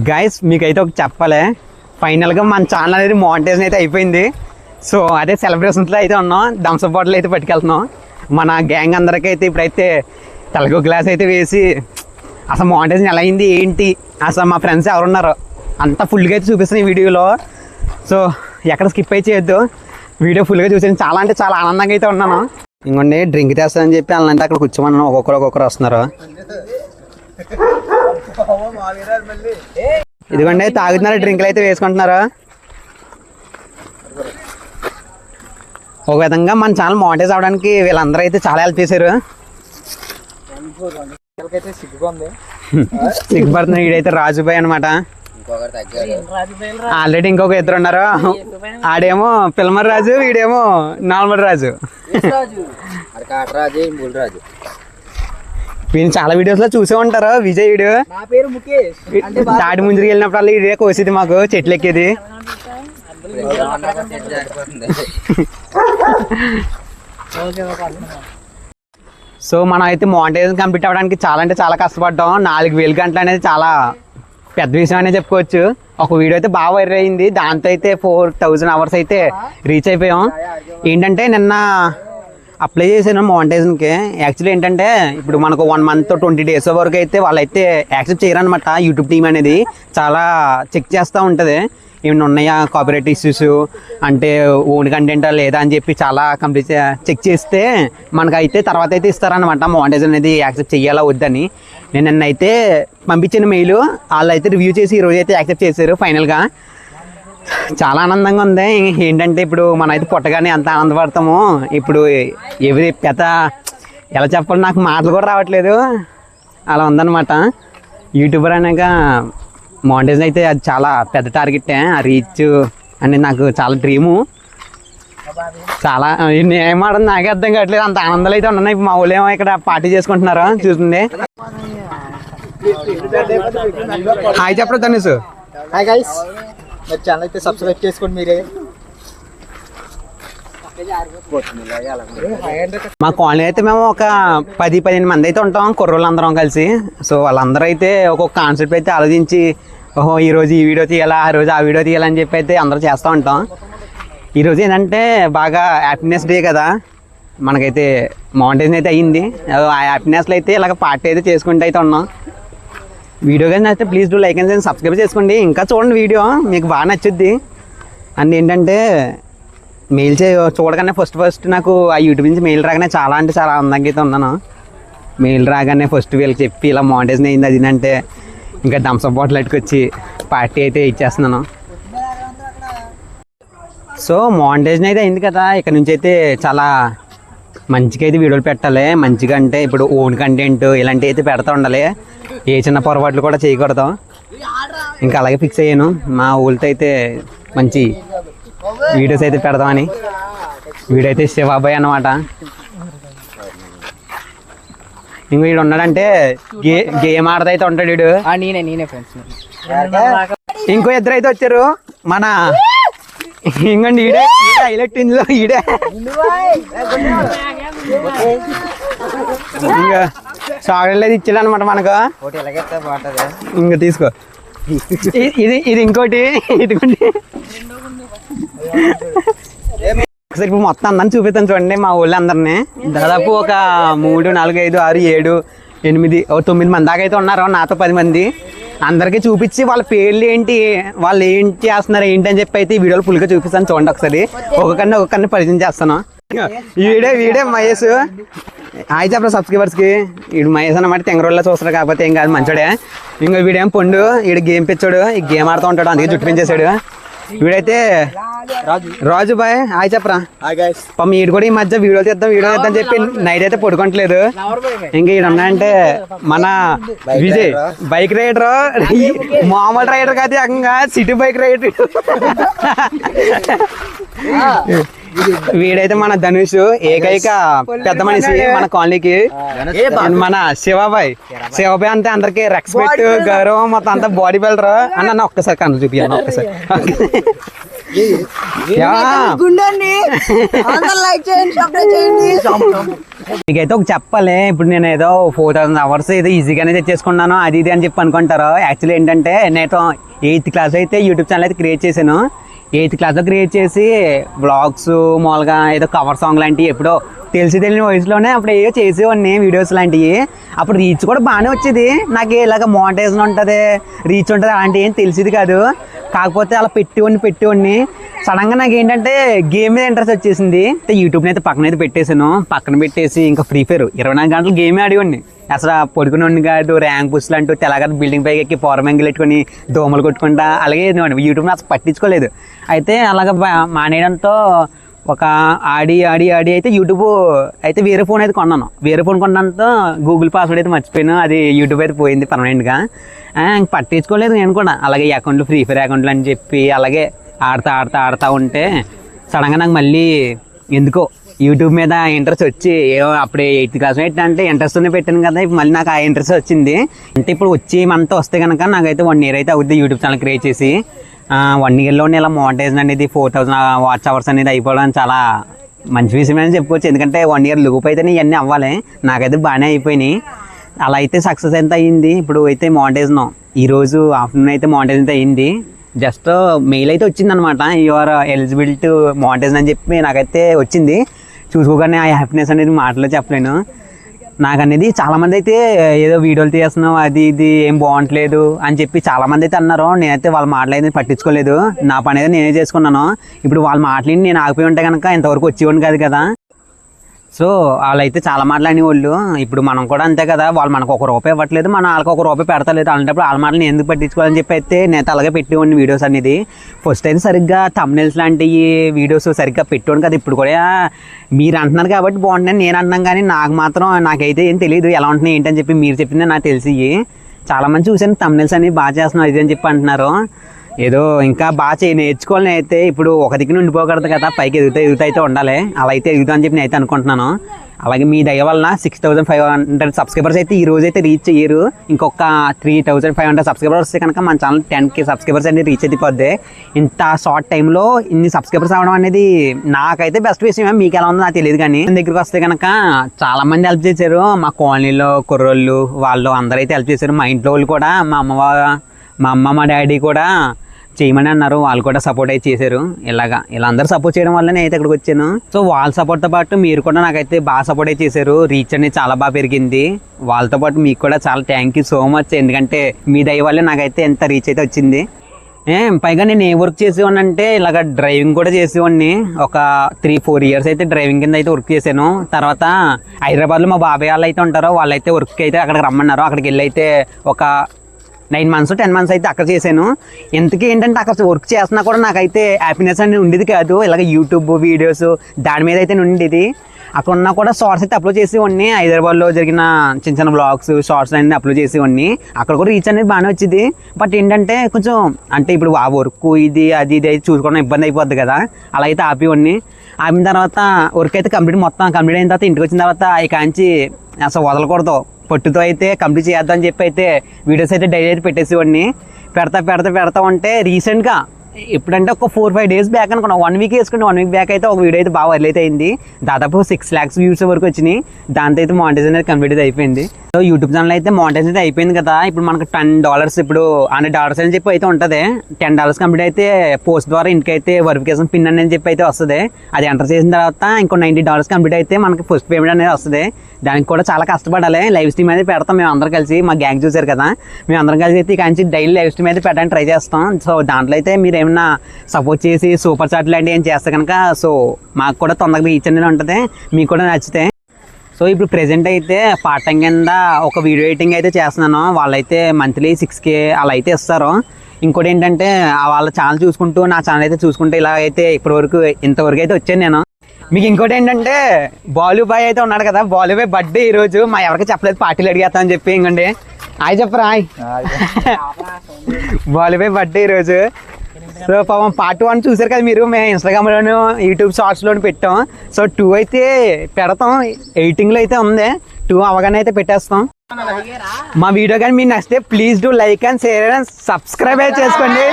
Guys మీకైతే ఒక చెప్పాలి, ఫైనల్గా మన ఛానల్ అనేది మానిటైజేషన్ అయితే అయిపోయింది. సో అదే సెలబ్రేషన్స్లో అయితే ఉన్నాం. థమ్స్అప్ బాటిల్ అయితే పట్టుకెళ్తున్నాం. మన గ్యాంగ్ అందరికీ అయితే ఇప్పుడైతే తలకో గ్లాస్ అయితే వేసి అసలు మానిటైజేషన్ ఎలా అయింది ఏంటి, అసలు మా ఫ్రెండ్స్ ఎవరున్నారు అంతా ఫుల్గా అయితే చూపిస్తున్నాయి ఈ వీడియోలో. సో ఎక్కడ స్కిప్ అయితే చేయొద్దు, వీడియో ఫుల్గా చూసాను. చాలా అంటే చాలా ఆనందంగా అయితే ఉన్నాను. ఇంకొండి డ్రింక్ తెస్తానని చెప్పి వాళ్ళంటే అక్కడ కూర్చోమన్నాను. ఒక్కొక్కరు వస్తున్నారు. ఇదిగోండి తాగుతున్నారు, డ్రింకులు అయితే వేసుకుంటున్నారు. ఒక విధంగా మన ఛానల్ మానిటైజ్ అవడానికి వీళ్ళందరూ అయితే చాలా హెల్ప్ చేశారు. సిగ్గుపడుతున్నారు. వీడైతే రాజుబాయ్ అనమాట. ఆల్రెడీ ఇంకొక ఇద్దరు ఉన్నారు. ఆడేమో పిల్మర్ రాజు, వీడేమో నార్మల్ రాజు. వీళ్ళు చాలా వీడియోస్ లో చూసే ఉంటారు. విజయ్ వీడియో తాటి ముందుకు వెళ్ళినప్పుడు ఇదే కోసేది మాకు, చెట్లు ఎక్కేది. సో మనం అయితే మానిటైజేషన్ కంప్లీట్ అవ్వడానికి చాలా అంటే చాలా కష్టపడ్డాం. 4000 గంటలు అనేది చాలా పెద్ద విషయం అనే చెప్పుకోవచ్చు. ఒక వీడియో అయితే బాగా వైరల్ అయింది. దాంతో అయితే 4000 అవర్స్ అయితే రీచ్ అయిపోయాం. ఏంటంటే నిన్న అప్లై చేశాను మానిటైజేషన్కి. యాక్చువల్లీ ఏంటంటే ఇప్పుడు మనకు 1 మంత్ 20 డేస్ వరకు అయితే వాళ్ళైతే యాక్సెప్ట్ చేయరనమాట. యూట్యూబ్ టీమ్ అనేది చాలా చెక్ చేస్తూ ఉంటుంది, ఏమైనా ఉన్నాయా కాపీరైట్ ఇష్యూస్, అంటే ఓన్ కంటెంటా లేదా అని చెప్పి చాలా కంప్లీట్ చెక్ చేస్తే మనకైతే తర్వాత అయితే ఇస్తారనమాట మానిటైజేషన్ అనేది యాక్సెప్ట్ చేయాలా వద్దని. నేను నిన్నైతే పంపించిన మెయిల్ వాళ్ళు అయితే రివ్యూ చేసి ఈరోజు అయితే యాక్సెప్ట్ చేశారు ఫైనల్గా. చాలా ఆనందంగా ఉంది. ఏంటంటే ఇప్పుడు మనం అయితే పుట్టగానే అంత ఆనందపడతాము. ఇప్పుడు ఎవరి పెద్ద ఎలా చెప్పాలి, నాకు మాటలు కూడా రావట్లేదు, అలా ఉందన్నమాట. యూట్యూబర్ అనేక మానిటైజేషన్ అయితే అది చాలా పెద్ద టార్గెట్. ఆ రీచ్ అనేది నాకు చాలా డ్రీము. చాలా ఏమాడదు నాకే అర్థం కావట్లేదు, అంత ఆనందాలు అయితే ఉన్నాయి. మా ఊళ్ళో ఏమో ఇక్కడ పార్టీ చేసుకుంటున్నారు చూస్తుంది. హాయ్ చెప్పరు ధనుష్. హాయ్ గైస్, మరి ఛానల్ అయితే సబ్స్క్రైబ్ చేసుకోండి మీరే. మా కాలనీ అయితే మేము ఒక 10-15 మంది అయితే ఉంటాం, కుర్రోళ్ళు అందరం కలిసి. సో వాళ్ళందరూ అయితే ఒక్కొక్క కాన్సెప్ట్ అయితే ఆలోచించి, ఓహో ఈరోజు ఈ వీడియో తీయాలా, ఆ రోజు ఆ వీడియో తీయాలని చెప్పి అయితే అందరూ చేస్తూ ఉంటాం. ఈరోజు ఏంటంటే బాగా హ్యాపీనెస్ డే కదా, మనకైతే మానిటైజేషన్ అయితే అయ్యింది. ఆ హ్యాపీనెస్లో అయితే ఇలాగ పార్టీ అయితే చేసుకుంటూ అయితే ఉన్నాం. వీడియో కానీ నచ్చితే please do like and subscribe చేసుకోండి. ఇంకా చూడండి, వీడియో మీకు బాగా నచ్చుద్ది. అండ్ ఏంటంటే మెయిల్ చూడగానే ఫస్ట్ నాకు ఆ యూట్యూబ్ నుంచి మెయిల్ రాగానే చాలా అంటే చాలా ఆనందంగా అయితే ఉన్నాను. మెయిల్ రాగానే ఫస్ట్ వీళ్ళకి చెప్పి ఇలా మానిటైజేషన్ అయింది అది అంటే ఇంకా థమ్స్అప్ బాటిల్ పెట్టుకొచ్చి పార్టీ అయితే ఇచ్చేస్తున్నాను. సో మానిటైజేషన్ అయితే అయింది కదా, ఇక్కడ నుంచి అయితే చాలా మంచిగా అయితే వీడియోలు పెట్టాలి. మంచిగా అంటే ఇప్పుడు ఓన్ కంటెంట్ ఇలాంటివి అయితే పెడతా ఉండాలి. ఏ చిన్న పొరపాట్లు కూడా చేయకూడదు. ఇంకా అలాగే ఫిక్స్ అయ్యాను. మా ఊళ్ళతో అయితే మంచి వీడియోస్ అయితే పెడదామని. వీడైతే శివాబాయ్ అన్నమాట. ఇంకో వీడు ఉన్నాడంటే గేమ్ ఆడదైతే ఉంటాడు వీడు. నేనే ఫ్రెండ్స్. ఇంకో ఇద్దరు అయితే వచ్చారు. మన ఇంకండి ఈడే హైలైట్ ఇందులో ఈడే. ఇంకా చాక్లెట్ అయితే ఇచ్చాడు అనమాట మనకు. ఇంకా తీసుకో. ఇది ఇంకోటి ఇదిగోండి. ఒకసారి ఇప్పుడు మొత్తం అందరిని చూపిస్తాను చూడండి. మా ఊళ్ళో అందరినీ దాదాపు ఒక 3, 4, 5, 6, 7, 8, 9 మంది దాకా అయితే ఉన్నారు. నాతో 10 మంది. అందరికీ చూపించి వాళ్ళ పేర్లు ఏంటి, వాళ్ళు ఏంటి చేస్తున్నారు ఏంటి అని చెప్పి అయితే ఈ వీడియోలో ఫుల్గా చూపిస్తాను చూడండి. ఒకసారి ఒక్కొక్కరిని పరిచయం చేస్తాను. వీడే మహేష్. హాయ్ చెప్పరా సబ్స్క్రైబర్స్కి. వీడు మహేష్ అన్నమాట. తెంగరోళ్ళ చూస్తారు కాకపోతే ఏం కాదు, మంచోడే. ఇంకో వీడేం పండు, వీడు గేమ్ పిచ్చాడు, ఈ గేమ్ ఆడుతూ ఉంటాడు, అందుకే జుట్టు పెంచేశాడు. వీడైతే రాజు బాయ్. హాయ్ చెప్పరా. పాపం వీడు కూడా ఈ మధ్య వీడియో తీద్దాం చెప్పి నైట్ అయితే పడుకోవట్లేదు. ఇంకా వీడు ఉన్నాయంటే మన విజయ్ బైక్ రైడర్, మామూలు రైడర్ కాదు, ఏకంగా సిటీ బైక్ రైడర్. వీడైతే మన ధనుష్, ఏకైక పెద్ద మనిషి మన కాలనీకి. మన శివాబాయ్ అంటే అందరికి రెస్పెక్ట్, గౌరవం, మొత్తం అంతా బాడీ బిల్డర్ అన్న. ఒక్కసారి కన్ను చూపియాలి ఒక్కసారి. మీకైతే ఒక చెప్పాలి, ఇప్పుడు నేను ఏదో 4000 అవర్స్ ఏదో ఈజీగానే తెచ్చేసుకున్నాను అది ఇది అని చెప్పి అనుకుంటారు. యాక్చువల్లీ ఏంటంటే నేను 8th క్లాస్ అయితే యూట్యూబ్ ఛానల్ అయితే క్రియేట్ చేశాను. 8th క్లాస్లో క్రియేట్ చేసి వ్లాగ్స్ మామూలుగా ఏదో కవర్ సాంగ్ లాంటివి ఎప్పుడో తెలియని వయసులోనే అప్పుడు ఏదో చేసేవాడిని వీడియోస్ లాంటివి. అప్పుడు రీచ్ కూడా బాగానే వచ్చేది. నాకు ఇలాగ మోనిటైజేషన్ ఉంటుంది, రీచ్ ఉంటుంది అలాంటివి ఏం తెలిసేది కాదు. కాకపోతే అలా పెట్టేవాడిని సడన్గా నాకు ఏంటంటే గేమ్ మీద ఇంట్రెస్ట్ వచ్చేసింది. యూట్యూబ్ని అయితే పక్కన పెట్టేసి ఇంకా ఫ్రీ ఫైర్ 24 గంటలు గేమే ఆడేవాడిని. అసలు పడుకునేవాడిని కాదు. ర్యాంక్ పుష్లు అంటూ తెల్లగా బిల్డింగ్ పైకి ఎక్కి పవర్ బ్యాంకులు పెట్టుకొని దోమలు కొట్టుకుంటా అలాగే యూట్యూబ్ని అసలు పట్టించుకోలేదు. అయితే అలాగ మానేయడంతో ఒక ఆడి అయితే యూట్యూబ్ అయితే వేరే ఫోన్ అయితే కొన్నాను. వేరే ఫోన్ కొనడంతో గూగుల్ పాస్వర్డ్ అయితే మర్చిపోయాను. అది యూట్యూబ్ అయితే పోయింది పర్మనెంట్గా. ఇంక పట్టించుకోలేదు నేను కూడా. అలాగే అకౌంట్లు ఫ్రీ ఫైర్ అకౌంట్లు అని చెప్పి అలాగే ఆడుతా ఉంటే సడన్గా నాకు మళ్ళీ ఎందుకో యూట్యూబ్ మీద ఇంట్రెస్ట్ వచ్చి అప్పుడే 8th క్లాస్ అంటే ఇంట్రెస్ట్నే పెట్టాను కదా. ఇప్పుడు మళ్ళీ నాకు ఆ ఇంట్రెస్ట్ వచ్చింది. అంటే ఇప్పుడు వచ్చి మనతో వస్తే కనుక నాకైతే 1 year అయితే అవుద్ది యూట్యూబ్ ఛానల్ క్రియేట్ చేసి. 1 yearలోనే ఇలా మోనిటైజేషన్ అనేది 4000 వాచ్ అవర్స్ అనేది అయిపోవడం చాలా మంచి విషయం అని చెప్పుకోవచ్చు. ఎందుకంటే 1 year లోపు అయితేనే ఇవన్నీ అవ్వాలి. నాకైతే బాగానే అయిపోయినాయి. అలా అయితే సక్సెస్ ఎంత అయ్యింది. ఇప్పుడు అయితే మోనిటైజేషన్ ఈరోజు ఆఫ్టర్నూన్ అయితే మోనిటైజేషన్ అయ్యింది. జస్ట్ మెయిల్ అయితే వచ్చింది అనమాట, యువర్ ఎలిజిబుల్ టు మోనిటైజేషన్ అని చెప్పి నాకైతే వచ్చింది. చూసుకోగానే ఆ హ్యాపీనెస్ అనేది మాటలో చెప్పలేను. నాకు అనేది చాలామంది అయితే ఏదో వీడియోలు తీస్తున్నావు అది ఇది ఏం బాగుంటలేదు అని చెప్పి చాలామంది అయితే అన్నారు. నేనైతే వాళ్ళ మాటలు అయితే పట్టించుకోలేదు. నా పని అయితే నేనే చేసుకున్నాను. ఇప్పుడు వాళ్ళ మాటలు నేను ఆగిపోయి ఉంటే కనుక ఇంతవరకు వచ్చేవాడిని కాదు కదా. సో వాళ్ళైతే చాలా మాట్లాడేవాళ్ళు. ఇప్పుడు మనం కూడా అంతే కదా. వాళ్ళు మనకు ₹1 ఇవ్వట్లేదు, మనం వాళ్ళకి ₹1 పెడతలేదు. అలాంటప్పుడు వాళ్ళ మాటలు ఎందుకు పట్టించుకోవాలని చెప్పి అయితే నేను అలాగే పెట్టేవాడిని వీడియోస్ అనేది. ఫస్ట్ అయితే సరిగ్గా థంబ్నెయిల్స్ లాంటివి వీడియోస్ సరిగ్గా పెట్టేవాడిని కదా. ఇప్పుడు కూడా మీరు అంటున్నారు కాబట్టి బాగుంటుందని నేను అంటున్నాను, కానీ నాకైతే ఏం తెలియదు ఎలా ఉంటున్నాయి ఏంటని చెప్పి. మీరు చెప్పిందే నాకు తెలిసి చాలామంది చూసాను థంబ్నెయిల్స్ అని బాగా చేస్తున్నావు ఇది అని చెప్పి అంటున్నారు. ఏదో ఇంకా బాగా నేర్చుకోవాలని అయితే ఇప్పుడు ఒక దిక్కున ఉండిపోకూడదు కదా, పైకి ఎదుగుతా అయితే ఉండాలి. అలా అయితే ఎదుగుతా అని చెప్పి నేను అయితే అనుకుంటున్నాను. అలాగే మీ దయ వల్ల 6500 సబ్స్క్రైబర్స్ అయితే ఈ రోజు అయితే రీచ్ అయ్యారు. ఇంకొక 3500 సబ్స్క్రైబర్స్ వస్తే కనుక మన ఛానల్ 10K సబ్స్క్రైబర్స్ అనేది రీచ్ అయిపోద్ది. ఇంత షార్ట్ టైంలో ఇన్ని సబ్స్క్రైబర్స్ అవ్వడం అనేది నాకైతే బెస్ట్ విషయం. మీకు ఎలా ఉందో నాకు తెలియదు, కానీ మన దగ్గరికి వస్తే కనుక చాలా మంది హెల్ప్ చేశారు. మా కాలనీలో కుర్రోళ్ళు వాళ్ళు అందరూ అయితే హెల్ప్ చేశారు. మా ఇంట్లో వాళ్ళు కూడా మా అమ్మ మా డాడీ కూడా చేయమని అన్నారు. వాళ్ళు కూడా సపోర్ట్ అయితే చేశారు. ఇలా అందరూ సపోర్ట్ చేయడం వల్ల నేను అయితే ఇక్కడికి వచ్చాను. సో వాళ్ళ సపోర్ట్తో పాటు మీరు కూడా నాకైతే బాగా సపోర్ట్ అయితే చేశారు. రీచ్ అనేది చాలా బాగా పెరిగింది. వాళ్ళతో పాటు మీకు కూడా చాలా థ్యాంక్ యూ సో మచ్. ఎందుకంటే మీ దయ వల్లే నాకైతే ఎంత రీచ్ అయితే వచ్చింది. పైగా నేను ఏ వర్క్ చేసేవాడిని అంటే ఇలాగ డ్రైవింగ్ కూడా చేసేవాడిని. ఒక 3-4 years అయితే డ్రైవింగ్ కింద అయితే వర్క్ చేశాను. తర్వాత హైదరాబాద్లో మా బాబాయ్ వాళ్ళు అయితే ఉంటారో వాళ్ళైతే వర్క్ అయితే అక్కడికి రమ్మన్నారు. అక్కడికి వెళ్ళి అయితే ఒక 9 months 10 months అయితే అక్కడ చేశాను. ఎందుకు ఏంటంటే అక్కడ వర్క్ చేస్తున్నా కూడా నాకైతే హ్యాపీనెస్ అనేది ఉండేది కాదు. ఇలాగ యూట్యూబ్ వీడియోస్ దాని మీద అయితే ఉండేది. అక్కడ ఉన్నా కూడా షార్ట్స్ అయితే అప్లోడ్ చేసేవాడిని. హైదరాబాద్లో జరిగిన చిన్న వ్లాగ్స్ షార్ట్స్ అన్నీ అప్లోడ్ చేసేవాడిని. అక్కడ కూడా రీచ్ అనేది బాగానే వచ్చింది. బట్ ఏంటంటే కొంచెం అంటే ఇప్పుడు ఆ వర్క్ ఇది అయితే చూసుకోవడం ఇబ్బంది అయిపోద్ది కదా. అలా అయితే ఆపిన తర్వాత వర్క్ అయితే మొత్తం కంప్లీట్ అయిన తర్వాత ఇంటికి వచ్చిన తర్వాత ఇక నుంచి అసలు వదలకూడదు, పట్టుతో అయితే కంప్లీట్ చేద్దాం అని చెప్పి అయితే వీడియోస్ అయితే డైలీ అయితే పెట్టేసేవాడిని. పెడతా ఉంటే రీసెంట్గా ఎప్పుడంటే ఒక 4-5 days బ్యాక్ అనుకున్నా, 1 week వేసుకుంటే 1 week బ్యాక్ అయితే ఒక వీడియో అయితే బాగా వైరల్ అయితే అయింది. దాదాపు 6 lakhs వ్యూస్ వరకు వచ్చినాయి. దాంతో అయితే మానిటైజేషన్ అనేది కంప్లీట్ అయితే అయిపోయింది. సో యూట్యూబ్ ఛానల్ అయితే మానిటైజేషన్ అయితే అయిపోయింది కదా. ఇప్పుడు మనకు $10 ఇప్పుడు $100 అని చెప్పి అయితే ఉంటుంది. $10 కంప్లీట్ అయితే పోస్ట్ ద్వారా ఇంటికైతే వెరిఫికేషన్ పిన్ అని చెప్పి అయితే వస్తుంది. అది ఎంటర్ చేసిన తర్వాత ఇంకో $90 కంప్లీట్ అయితే మనకి ఫస్ట్ పేమెంట్ అనేది వస్తుంది. దానికి కూడా చాలా కష్టపడాలి. లైవ్ స్ట్రీమ్ అయితే పెడతాం మేము అందరం కలిసి. మా గ్యాంగ్ చూసారు కదా, మేము అందరం కలిసి అయితే ఇక డైలీ లైవ్ స్ట్రీమ్ అయితే పెట్టడానికి ట్రై చేస్తాం. సో దాంట్లో అయితే మీరు ఏమన్నా సపోర్ట్ చేసి సూపర్ చాట్ లాంటివి ఏం చేస్తే కనుక సో మాకు కూడా తొందరగా రీచ్ అనేది ఉంటుంది, మీకు కూడా నచ్చితే. సో ఇప్పుడు ప్రెజెంట్ అయితే పార్ట్ టైం కింద ఒక వీడియో ఎడిటింగ్ అయితే చేస్తున్నాను. వాళ్ళైతే మంత్లీ 6K అలా అయితే ఇస్తారు. ఇంకోటి ఏంటంటే వాళ్ళ ఛానల్ చూసుకుంటూ నా ఛానల్ అయితే చూసుకుంటూ ఇలా అయితే ఇంతవరకు అయితే వచ్చాను నేను. మీకు ఇంకోటి ఏంటంటే బాలుబాయ్ అయితే ఉన్నాడు కదా, బాలుబాయ్ బర్త్డే ఈరోజు. మా ఎవరికి చెప్పలేదు, పార్టీలు అడిగేస్తామని చెప్పి. ఇంకండి హాయ్ చెప్పరా. హాయ్ బాలుబాయ్ బర్త్డే ఈరోజు. సో పాపం పార్ట్ 1 చూసారు కదా మీరు, మేము ఇన్స్టాగ్రామ్లోను యూట్యూబ్ షార్ట్స్లోను పెట్టాం. సో 2 అయితే పెడతాం, ఎడిటింగ్లో అయితే ఉంది. 2 అవగానే అయితే పెట్టేస్తాం. మా వీడియో కానీ మీకు నచ్చితే please do like and share and subscribe అయితే చేసుకోండి.